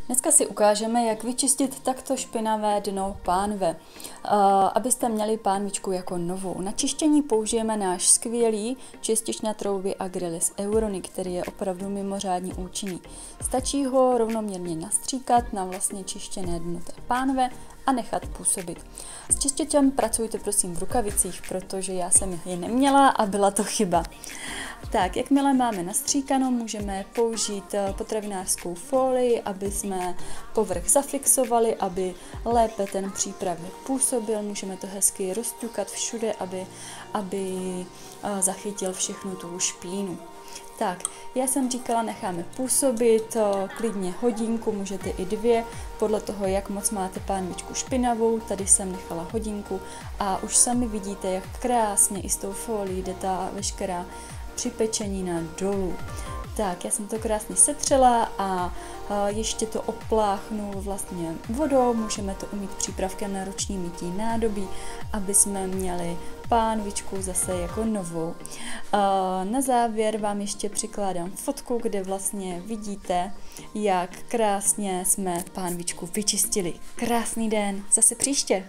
Dneska si ukážeme, jak vyčistit takto špinavé dno pánve, abyste měli pánvičku jako novou. Na čištění použijeme náš skvělý čistič na trouby Agrilis Euronic, který je opravdu mimořádně účinný. Stačí ho rovnoměrně nastříkat na vlastně čištěné dno té pánve a nechat působit. S čističem pracujte prosím v rukavicích, protože já jsem je neměla a byla to chyba. Tak, jakmile máme nastříkano, můžeme použít potravinářskou folii, aby jsme povrch zafixovali, aby lépe ten přípravek působil. Můžeme to hezky rozťukat všude, aby zachytil všechnu tu špínu. Tak, já jsem říkala, necháme působit klidně hodinku, můžete i 2, podle toho, jak moc máte pánvičku špinavou. Tady jsem nechala hodinku a už sami vidíte, jak krásně i s tou folií jde ta veškerá připečenina dolů. Tak, já jsem to krásně setřela a ještě to opláchnu vlastně vodou, můžeme to umýt přípravkem na ruční mytí nádobí, aby jsme měli pánvičku zase jako novou. Na závěr vám ještě přikládám fotku, kde vlastně vidíte, jak krásně jsme pánvičku vyčistili. Krásný den, zase příště!